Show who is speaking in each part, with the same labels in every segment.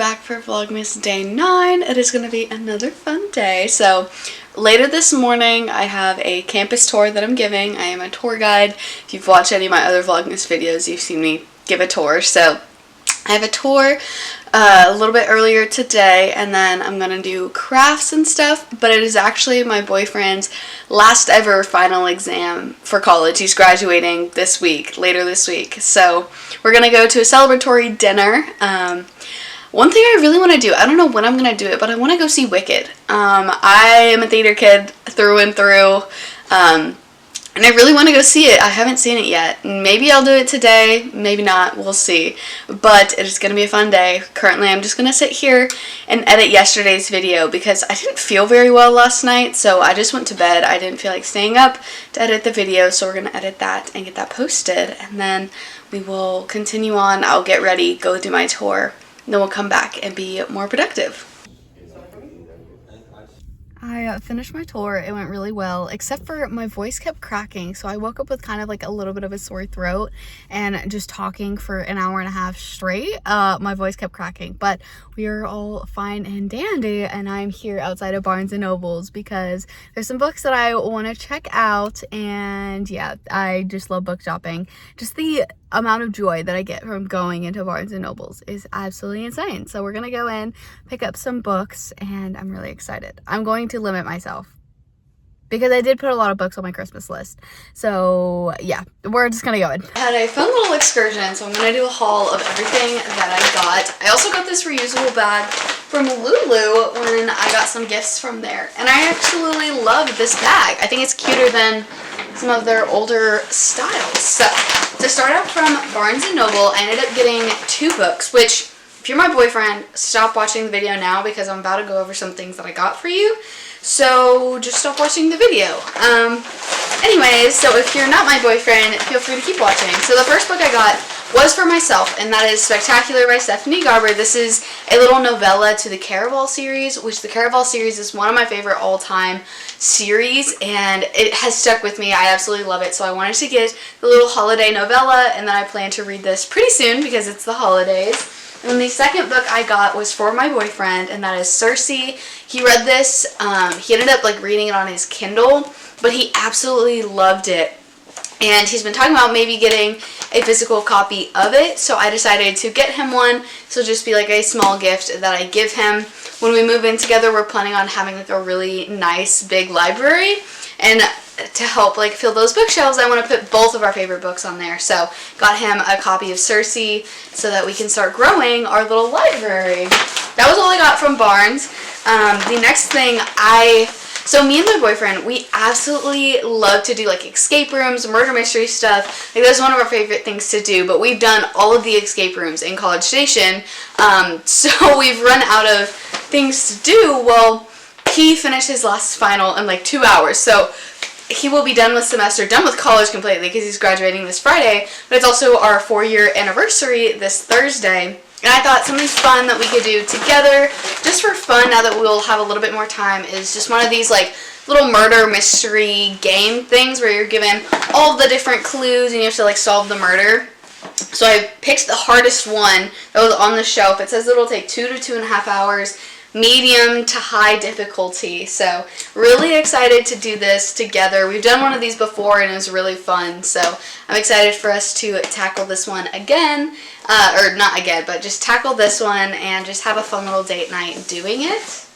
Speaker 1: back for Vlogmas Day 9. It is going to be another fun day. So later this morning I have a campus tour that I'm giving. I am a tour guide. If you've watched any of my other Vlogmas videos, you've seen me give a tour. So I have a tour a little bit earlier today, and then I'm going to do crafts and stuff, but it is actually my boyfriend's last ever final exam for college. He's graduating this week, later this week, so we're going to go to a celebratory dinner. One thing I really want to do, I don't know when I'm going to do it, but I want to go see Wicked. I am a theater kid through and through, and I really want to go see it. I haven't seen it yet. Maybe I'll do it today, maybe not, we'll see. But it is going to be a fun day. Currently I'm just going to sit here and edit yesterday's video because I didn't feel very well last night, so I just went to bed. I didn't feel like staying up to edit the video, so we're going to edit that and get that posted. And then we will continue on. I'll get ready, go do my tour, and then we'll come back and be more productive. I finished my tour. It went really well, except for my voice kept cracking, so I woke up with kind of like a little bit of a sore throat, and just talking for an hour and a half straight, my voice kept cracking. But we are all fine and dandy, and I'm here outside of Barnes & Noble's because there's some books that I want to check out, and yeah, I just love book shopping. Just the amount of joy that I get from going into Barnes & Noble's is absolutely insane. So we're gonna go in, pick up some books, and I'm really excited. I'm going to limit myself because I did put a lot of books on my Christmas list. So yeah, we're just gonna go in. I had a fun little excursion, so I'm gonna do a haul of everything that I got. I also got this reusable bag from Lulu when I got some gifts from there, and I absolutely love this bag. I think it's cuter than some of their older styles. So to start out from Barnes & Noble, I ended up getting 2 books, which if you're my boyfriend, stop watching the video now because I'm about to go over some things that I got for you. So just stop watching the video. Anyways, so if you're not my boyfriend, feel free to keep watching. So the first book I got was for myself, and that is Spectacular by Stephanie Garber. This is a little novella to the Caraval series, which the Caraval series is one of my favorite all-time series, and it has stuck with me. I absolutely love it, so I wanted to get the little holiday novella, and then I plan to read this pretty soon because it's the holidays. And the second book I got was for my boyfriend, and that is Circe. He read this, he ended up like reading it on his Kindle, but he absolutely loved it. And he's been talking about maybe getting a physical copy of it, so I decided to get him one. So just be like a small gift that I give him. When we move in together, we're planning on having like a really nice big library, and to help like fill those bookshelves, I want to put both of our favorite books on there. So got him a copy of Circe so that we can start growing our little library. That was all I got from Barnes. The next thing so me and my boyfriend, we absolutely love to do like escape rooms, murder mystery stuff. Like that's one of our favorite things to do, but we've done all of the escape rooms in College Station. So we've run out of things to do. Well, he finished his last final in like 2 hours. So he will be done with semester, done with college completely because he's graduating this Friday, but it's also our 4-year anniversary this Thursday. And I thought something fun that we could do together, just for fun now that we'll have a little bit more time, is just one of these like little murder mystery game things where you're given all the different clues and you have to like solve the murder. So I picked the hardest one that was on the shelf. It says it'll take 2 to 2.5 hours, medium to high difficulty. So really excited to do this together. We've done one of these before and it was really fun, so I'm excited for us to tackle this one again, or not again, but just tackle this one and just have a fun little date night doing it.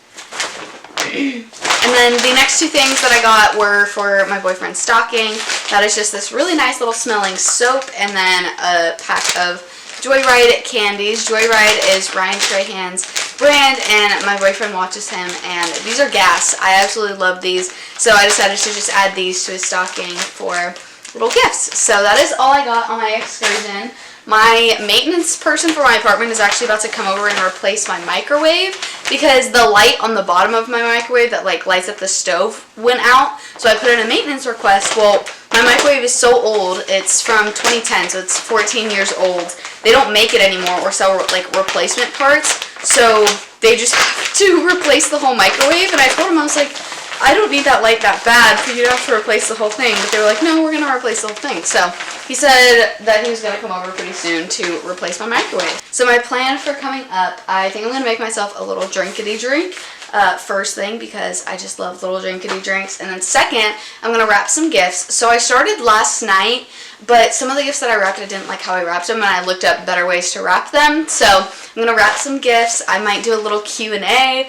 Speaker 1: And then the next 2 things that I got were for my boyfriend's stocking. That is just this really nice little smelling soap, and then a pack of Joyride candies. Joyride is Ryan Trahan's brand, and my boyfriend watches him, and these are gas. I absolutely love these, so I decided to just add these to his stocking for little gifts. So that is all I got on my excursion. My maintenance person for my apartment is actually about to come over and replace my microwave because the light on the bottom of my microwave that like lights up the stove went out. So I put in a maintenance request. Well, my microwave is so old. It's from 2010, so it's 14 years old. They don't make it anymore or sell like replacement parts. So they just have to replace the whole microwave. And I told him, I was like, I don't need that light that bad, so you'd have to replace the whole thing. But they were like, no, we're going to replace the whole thing. So he said that he was going to come over pretty soon to replace my microwave. So my plan for coming up, I think I'm going to make myself a little drinkity drink. First thing, because I just love little drinkity drinks. And then second, I'm going to wrap some gifts. So I started last night, but some of the gifts that I wrapped, I didn't like how I wrapped them, and I looked up better ways to wrap them. So I'm going to wrap some gifts. I might do a little Q&A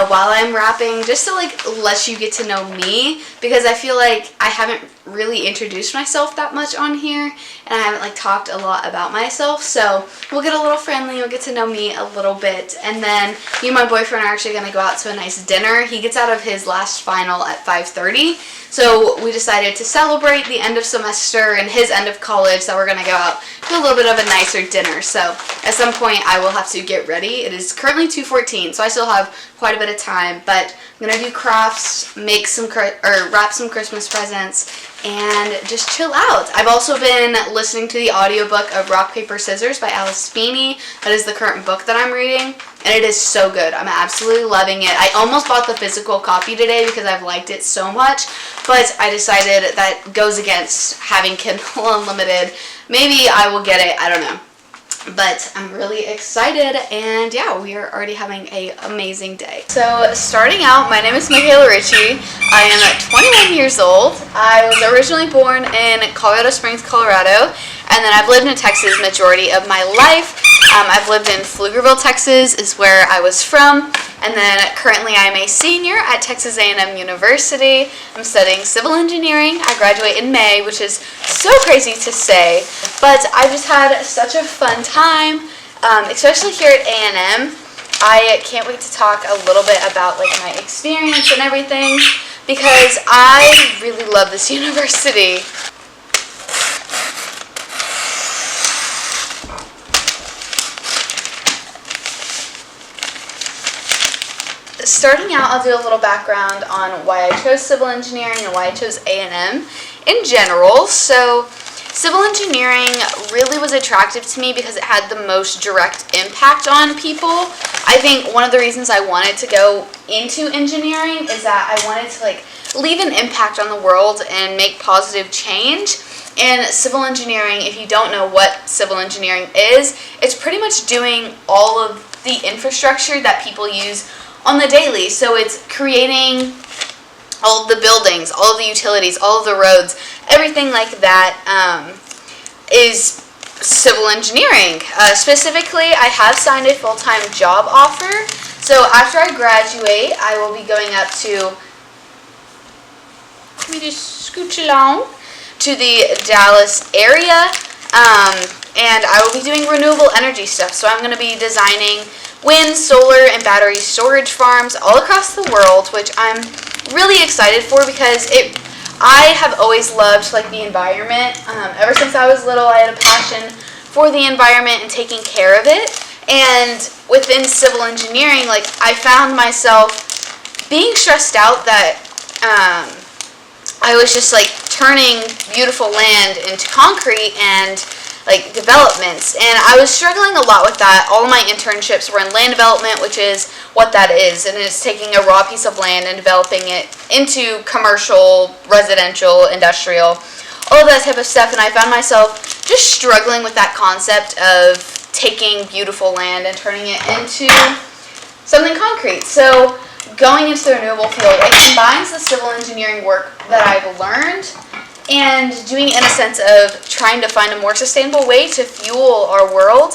Speaker 1: while I'm wrapping, just to like let you get to know me, because I feel like I haven't really introduced myself that much on here, and I haven't like talked a lot about myself. So we'll get a little friendly, you'll get to know me a little bit, and then me and my boyfriend are actually going to go out to a nice dinner. He gets out of his last final at 5:30, so we decided to celebrate the end of semester and his end of college, that we're going to go out to a little bit of a nicer dinner. So at some point I will have to get ready. It is currently 2:14, so I still have quite a bit of time, but I'm going to do crafts, make some wrap some Christmas presents, and just chill out. I've also been listening to the audiobook of Rock, Paper, Scissors by Alice Feeney. That is the current book that I'm reading, and it is so good. I'm absolutely loving it. I almost bought the physical copy today because I've liked it so much, but I decided that goes against having Kindle Unlimited. Maybe I will get it, I don't know. But I'm really excited, and yeah, we are already having an amazing day. So starting out, my name is Makayla Ritchie. I am 21 years old. I was originally born in Colorado Springs, Colorado, and then I've lived in Texas majority of my life. I've lived in Pflugerville, Texas is where I was from, and then currently I'm a senior at Texas A&M University. I'm studying civil engineering. I graduate in May, which is so crazy to say, but I've just had such a fun time, especially here at A&M. I can't wait to talk a little bit about like my experience and everything, because I really love this university. Starting out, I'll do a little background on why I chose civil engineering and why I chose A&M in general. So civil engineering really was attractive to me because it had the most direct impact on people. I think one of the reasons I wanted to go into engineering is that I wanted to like leave an impact on the world and make positive change. And civil engineering, if you don't know what civil engineering is, it's pretty much doing all of the infrastructure that people use on the daily. So it's creating all of the buildings, all of the utilities, all of the roads, everything like that is civil engineering. Specifically, I have signed a full-time job offer. So after I graduate, I will be going up to, let me just scooch along, to the Dallas area, and I will be doing renewable energy stuff. So I'm going to be designing wind, solar, and battery storage farms all across the world, which I'm really excited for because I have always loved like the environment. Ever since I was little, I had a passion for the environment and taking care of it. And within civil engineering, like I found myself being stressed out that I was just like turning beautiful land into concrete and like developments, and I was struggling a lot with that. All of my internships were in land development, which is what that is, and it's taking a raw piece of land and developing it into commercial, residential, industrial, all of that type of stuff. And I found myself just struggling with that concept of taking beautiful land and turning it into something concrete. So going into the renewable field, it combines the civil engineering work that I've learned and doing it in a sense of trying to find a more sustainable way to fuel our world.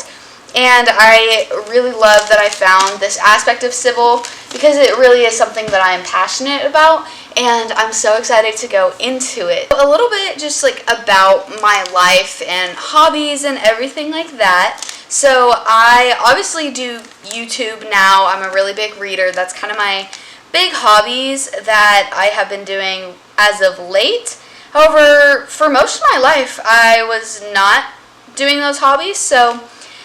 Speaker 1: And I really love that I found this aspect of civil because it really is something that I'm passionate about, and I'm so excited to go into it. A little bit just like about my life and hobbies and everything like that. So I obviously do YouTube now. I'm a really big reader. That's kind of my big hobbies that I have been doing as of late. However, for most of my life, I was not doing those hobbies. So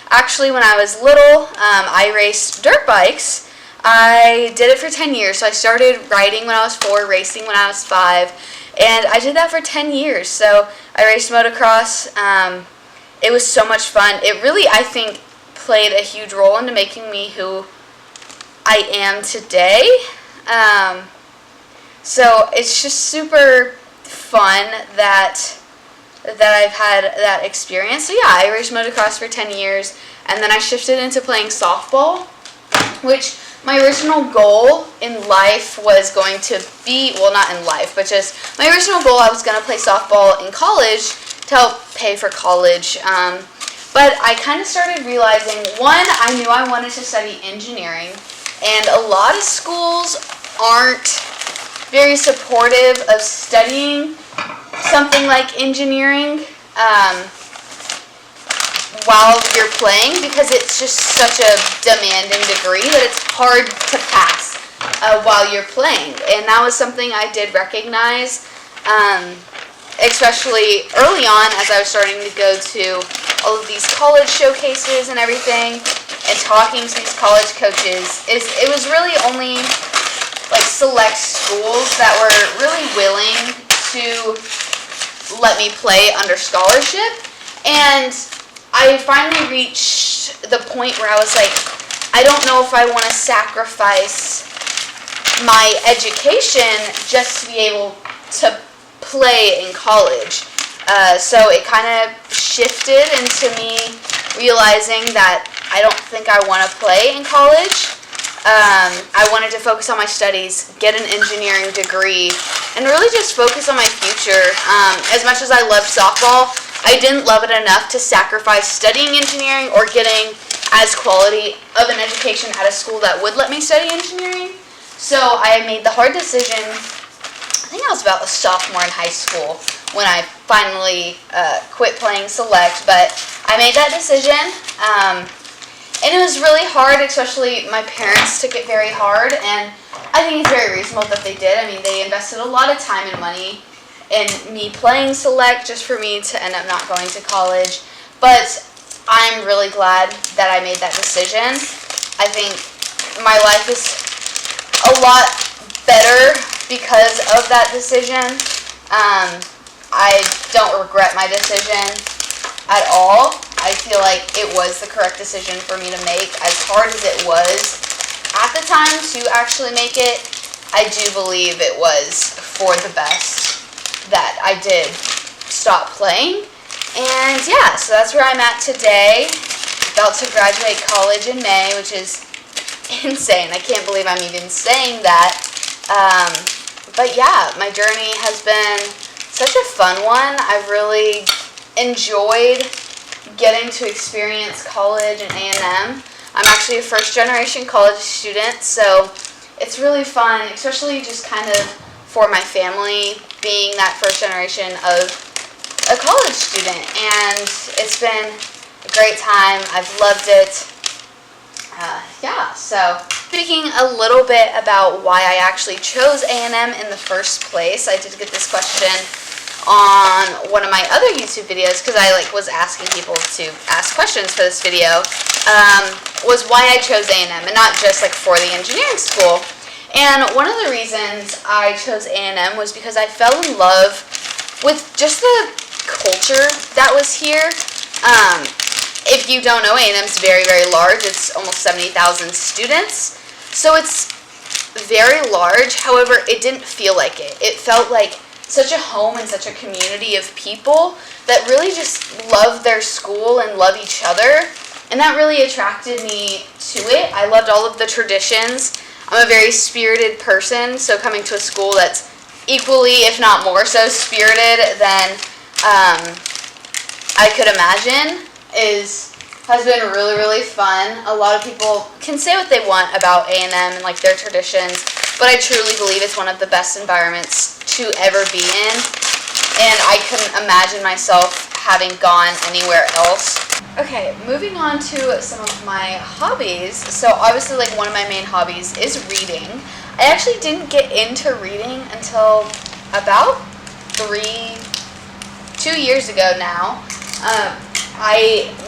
Speaker 1: actually, when I was little, I raced dirt bikes. I did it for 10 years. So I started riding when I was 4, racing when I was 5, and I did that for 10 years. So I raced motocross. It was so much fun. It really, I think, played a huge role into making me who I am today. So it's just super fun that I've had that experience. So yeah, I raced motocross for 10 years, and then I shifted into playing softball, which my original goal in life was going to be, well, not in life, but just my original goal, I was going to play softball in college to help pay for college. But I kind of started realizing, one, I knew I wanted to study engineering, and a lot of schools aren't very supportive of studying something like engineering while you're playing, because it's just such a demanding degree that it's hard to pass while you're playing. And that was something I did recognize, especially early on as I was starting to go to all of these college showcases and everything, and talking to these college coaches. It was really only like select schools that were really willing to let me play under scholarship. And I finally reached the point where I was like, I don't know if I want to sacrifice my education just to be able to play in college. So it kind of shifted into me realizing that I don't think I want to play in college. I wanted to focus on my studies, get an engineering degree, and really just focus on my future. As much as I loved softball, I didn't love it enough to sacrifice studying engineering or getting as quality of an education at a school that would let me study engineering. So I made the hard decision. I think I was about a sophomore in high school when I finally quit playing select, but I made that decision. And it was really hard, especially my parents took it very hard, and I think it's very reasonable that they did. I mean, they invested a lot of time and money in me playing select just for me to end up not going to college. But I'm really glad that I made that decision. I think my life is a lot better because of that decision. I don't regret my decision at all. I feel like it was the correct decision for me to make. As hard as it was at the time to actually make it, I do believe it was for the best that I did stop playing. And yeah, so that's where I'm at today. About to graduate college in May, which is insane. I can't believe I'm even saying that. But yeah, my journey has been such a fun one. I've really enjoyed getting to experience college and A&M. I'm actually a first-generation college student, so it's really fun, especially just kind of for my family, being that first generation of a college student. And it's been a great time. I've loved it. Yeah, so speaking a little bit about why I actually chose A&M in the first place, I did get this question on one of my other YouTube videos, because I was asking people to ask questions for this video, was why I chose A&M and not just for the engineering school. And one of the reasons I chose A&M was because I fell in love with just the culture that was here. If you don't know, A&M's very, very large. It's almost 70,000 students. So it's very large. However, it didn't feel like it. It felt like such a home and such a community of people that really just love their school and love each other. And that really attracted me to it. I loved all of the traditions. I'm a very spirited person, so coming to a school that's equally, if not more so spirited than I could imagine has been really, really fun. A lot of people can say what they want about A&M and their traditions, but I truly believe it's one of the best environments to ever be in, and I couldn't imagine myself having gone anywhere else. Okay, moving on to some of my hobbies. So obviously one of my main hobbies is reading. I actually didn't get into reading until about 2 years ago now.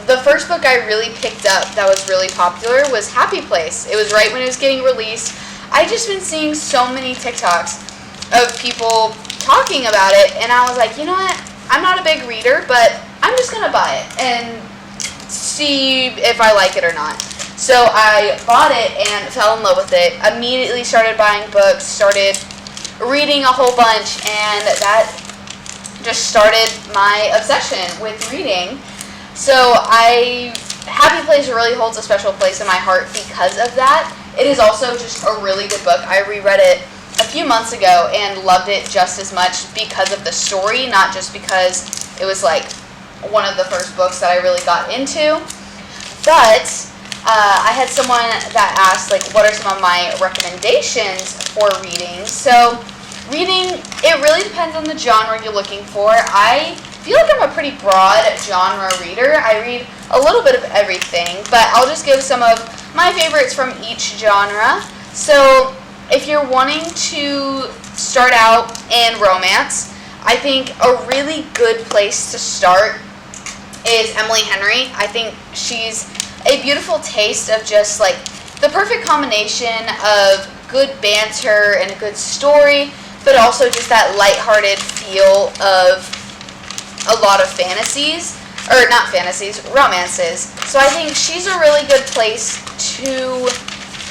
Speaker 1: The first book I really picked up that was really popular was Happy Place. It was right when it was getting released. I just been seeing so many TikToks of people talking about it, and I was like, you know what? I'm not a big reader, but I'm just gonna buy it and see if I like it or not. So I bought it and fell in love with it. Immediately started buying books, started reading a whole bunch, and that just started my obsession with reading. So Happy Place really holds a special place in my heart because of that. It is also just a really good book. I reread it a few months ago and loved it just as much because of the story, not just because it was like one of the first books that I really got into. But I had someone that asked, like, what are some of my recommendations for reading? So reading, it really depends on the genre you're looking for. I feel like I'm a pretty broad genre reader. I read a little bit of everything, but I'll just give some of my favorites from each genre. So if you're wanting to start out in romance, I think a really good place to start is Emily Henry. I think she's a beautiful taste of just like the perfect combination of good banter and a good story, but also just that lighthearted feel of a lot of fantasies, or not fantasies, romances. So I think she's a really good place to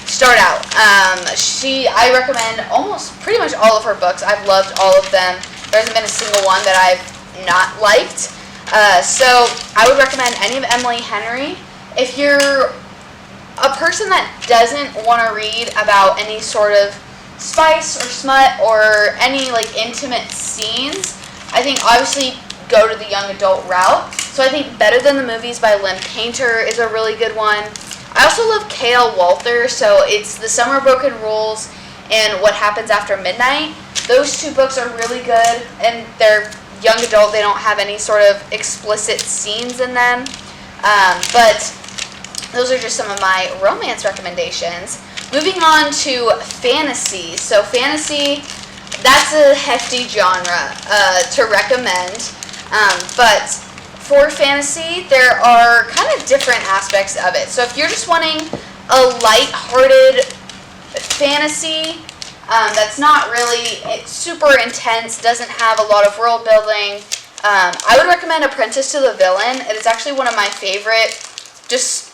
Speaker 1: start out. I recommend almost pretty much all of her books. I've loved all of them. There hasn't been a single one that I've not liked. So I would recommend any of Emily Henry. If you're a person that doesn't want to read about any sort of spice or smut or any like intimate scenes, I think obviously go to the young adult route. So I think Better Than the Movies by Lynn Painter is a really good one. I also love K.L. Walther, so it's The Summer Broken Rules and What Happens After Midnight. Those two books are really good, and they're young adult. They don't have any sort of explicit scenes in them. But those are just some of my romance recommendations. Moving on to fantasy. So fantasy, that's a hefty genre to recommend. But for fantasy, there are kind of different aspects of it. So if you're just wanting a light-hearted fantasy that's not really super intense, doesn't have a lot of world building, I would recommend Apprentice to the Villain. It is actually one of my favorite just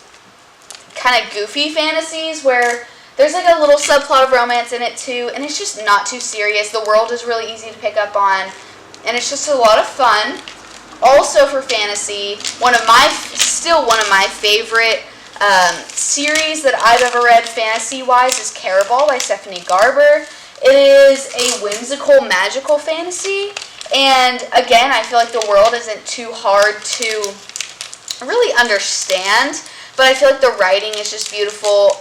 Speaker 1: kind of goofy fantasies where there's like a little subplot of romance in it too, and it's just not too serious. The world is really easy to pick up on, and it's just a lot of fun. Also for fantasy, still one of my favorite series that I've ever read fantasy-wise is Caraval by Stephanie Garber. It is a whimsical, magical fantasy, and again, I feel like the world isn't too hard to really understand, but I feel like the writing is just beautiful.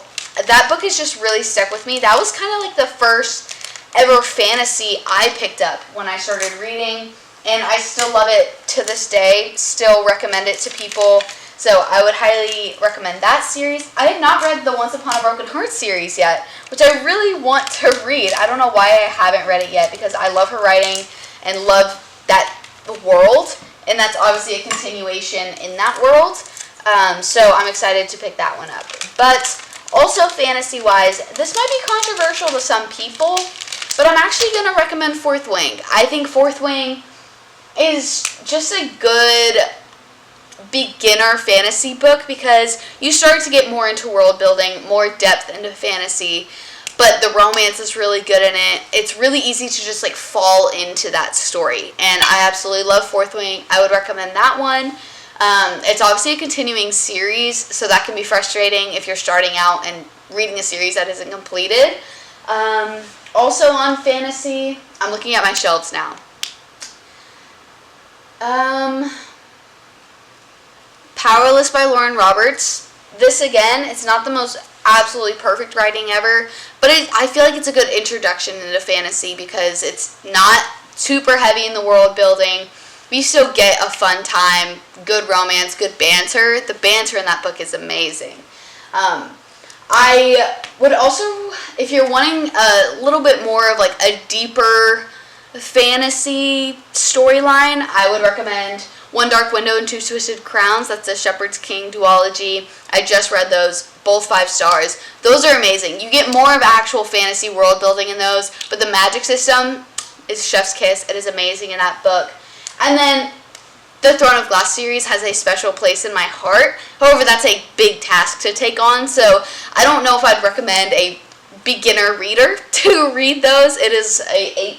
Speaker 1: That book has just really stuck with me. That was kind of like the first ever fantasy I picked up when I started reading, and I still love it to this day, still recommend it to people. So I would highly recommend that series. I have not read the Once Upon a Broken Heart series yet, which I really want to read. I don't know why I haven't read it yet, because I love her writing and love the world, and that's obviously a continuation in that world. So I'm excited to pick that one up. But also fantasy-wise, this might be controversial to some people, but I'm actually going to recommend Fourth Wing. I think Fourth Wing is just a good beginner fantasy book because you start to get more into world building, more depth into fantasy, but the romance is really good in it. It's really easy to just like fall into that story, and I absolutely love Fourth Wing. I would recommend that one. It's obviously a continuing series, so that can be frustrating if you're starting out and reading a series that isn't completed. Also on fantasy, I'm looking at my shelves now. Powerless by Lauren Roberts. This again, it's not the most absolutely perfect writing ever, but I feel like it's a good introduction into fantasy because it's not super heavy in the world building. We still get a fun time, good romance, good banter. The banter in that book is amazing. I would also, if you're wanting a little bit more of like a deeper fantasy storyline, I would recommend One Dark Window and Two Twisted Crowns. That's a Shepherd's King duology. I just read those, both 5 stars. Those are amazing. You get more of actual fantasy world building in those, but the magic system is chef's kiss. It is amazing in that book. And then the Throne of Glass series has a special place in my heart. However, that's a big task to take on, so I don't know if I'd recommend a beginner reader to read those. It is a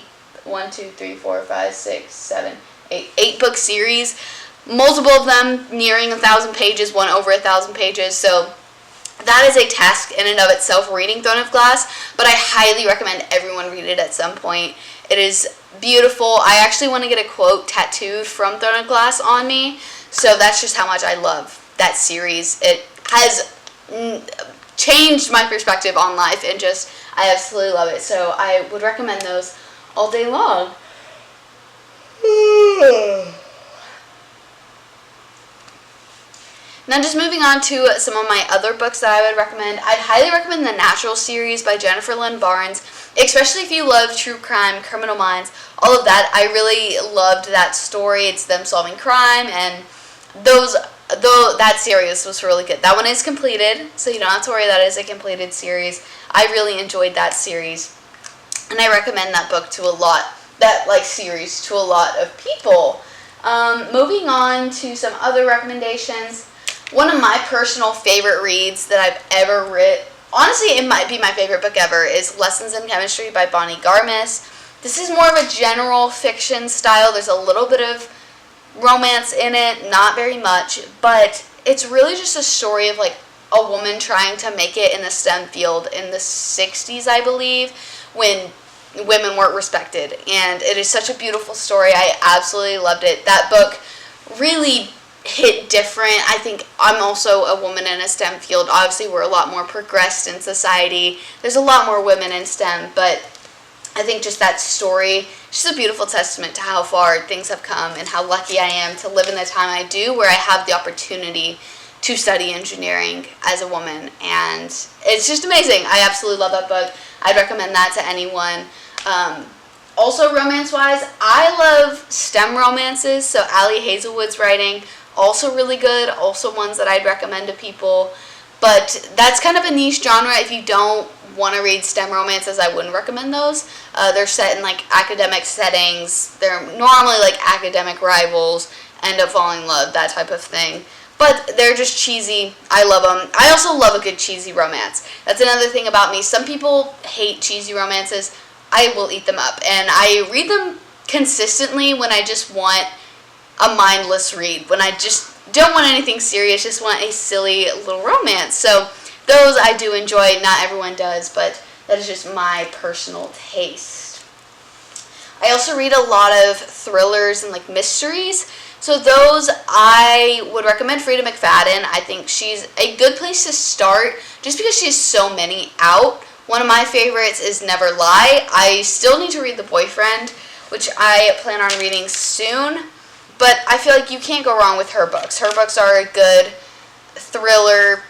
Speaker 1: 8 book series, multiple of them nearing 1,000 pages, one over 1,000 pages. So that is a task in and of itself, reading Throne of Glass, but I highly recommend everyone read it at some point. It is beautiful. I actually want to get a quote tattooed from Throne of Glass on me, so that's just how much I love that series. It has changed my perspective on life, and just, I absolutely love it. So I would recommend those all day long. Now just moving on to some of my other books that I would recommend. I'd highly recommend the Natural series by Jennifer Lynn Barnes, especially if you love true crime, Criminal Minds, all of that. I really loved that story. It's them solving crime, and that series was really good. That one is completed, so you don't have to worry, that is a completed series. I really enjoyed that series, and I recommend that book to series to a lot of people. Moving on to some other recommendations. One of my personal favorite reads that I've ever read, honestly it might be my favorite book ever, is Lessons in Chemistry by Bonnie Garmis. This is more of a general fiction style. There's a little bit of romance in it, not very much, but it's really just a story of like a woman trying to make it in the STEM field in the 60s, I believe, when women weren't respected. And it is such a beautiful story. I absolutely loved it. That book really hit different. I think I'm also a woman in a STEM field. Obviously, we're a lot more progressed in society. There's a lot more women in STEM, but I think just that story, just a beautiful testament to how far things have come and how lucky I am to live in the time I do, where I have the opportunity to study engineering as a woman. And it's just amazing. I absolutely love that book. I'd recommend that to anyone. Also, romance-wise, I love STEM romances, so Allie Hazelwood's writing, also really good, also ones that I'd recommend to people. But that's kind of a niche genre. If you don't want to read STEM romances, I wouldn't recommend those. They're set in like academic settings. They're normally like academic rivals end up falling in love, that type of thing. But they're just cheesy. I love them. I also love a good cheesy romance. That's another thing about me. Some people hate cheesy romances. I will eat them up. And I read them consistently when I just want a mindless read. When I just don't want anything serious, just want a silly little romance. So those I do enjoy. Not everyone does, but that is just my personal taste. I also read a lot of thrillers and like mysteries. So those I would recommend Frida McFadden. I think she's a good place to start just because she has so many out. One of my favorites is Never Lie. I still need to read The Boyfriend, which I plan on reading soon. But I feel like you can't go wrong with her books. Her books are a good thriller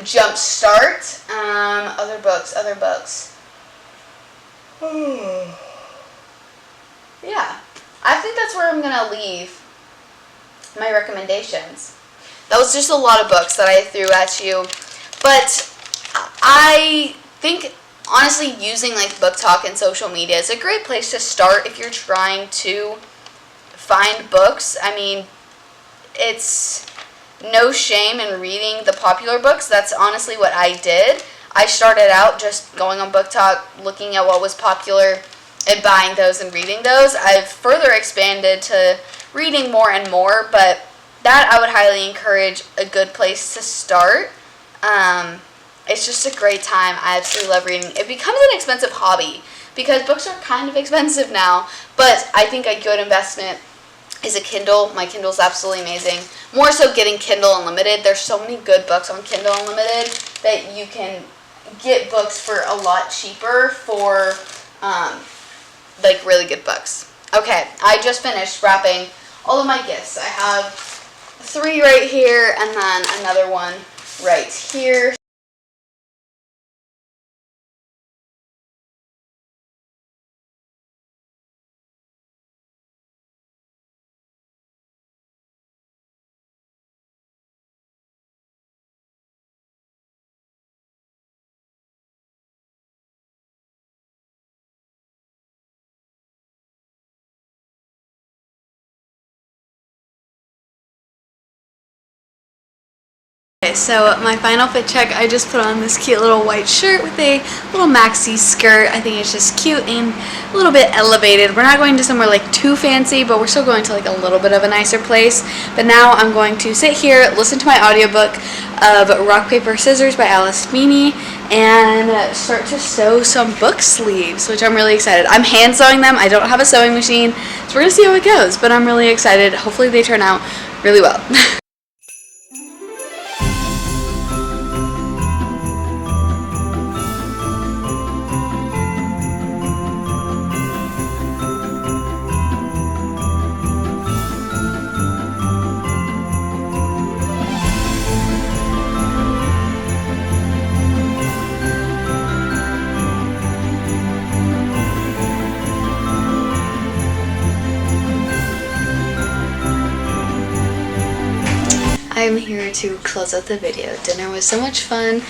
Speaker 1: jump start. Other books. Yeah, I think that's where I'm going to leave my recommendations. That was just a lot of books that I threw at you. But I think, honestly, using like Book Talk and social media is a great place to start if you're trying to find books. I mean, it's no shame in reading the popular books. That's honestly what I did. I started out just going on Book Talk, looking at what was popular, and buying those and reading those. I've further expanded to reading more and more, but that I would highly encourage, a good place to start. It's just a great time. I absolutely love reading. It becomes an expensive hobby because books are kind of expensive now, but I think a good investment is a Kindle. My Kindle's absolutely amazing. More so getting Kindle Unlimited. There's so many good books on Kindle Unlimited that you can get books for a lot cheaper for like really good books. Okay, I just finished wrapping all of my gifts. I have 3 right here and then another one right here. Okay, so my final fit check, I just put on this cute little white shirt with a little maxi skirt. I think it's just cute and a little bit elevated. We're not going to somewhere like too fancy, but we're still going to like a little bit of a nicer place. But now I'm going to sit here, listen to my audiobook of Rock, Paper, Scissors by Alice Feeney, and start to sew some book sleeves, which I'm really excited. I'm hand sewing them. I don't have a sewing machine, so we're going to see how it goes, but I'm really excited. Hopefully they turn out really well. I'm here to close out the video. Dinner was so much fun.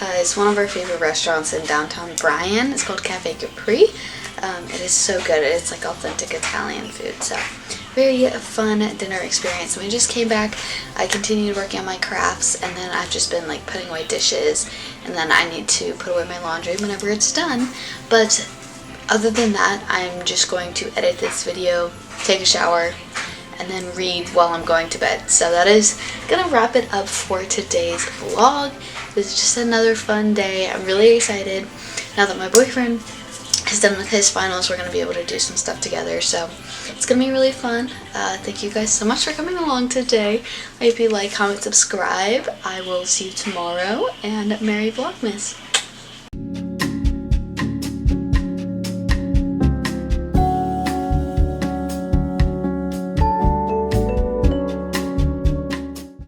Speaker 1: It's one of our favorite restaurants in downtown Bryan. It's called Cafe Capri. It is so good. It's like authentic Italian food. So very fun dinner experience. We just came back. I continued working on my crafts, and then I've just been like putting away dishes, and then I need to put away my laundry whenever it's done. But other than that, I'm just going to edit this video, take a shower, and then read while I'm going to bed. So that is gonna wrap it up for today's vlog. It was just another fun day. I'm really excited. Now that my boyfriend is done with his finals, we're gonna be able to do some stuff together. So it's gonna be really fun. Thank you guys so much for coming along today. I hope you like, comment, subscribe. I will see you tomorrow, and Merry Vlogmas.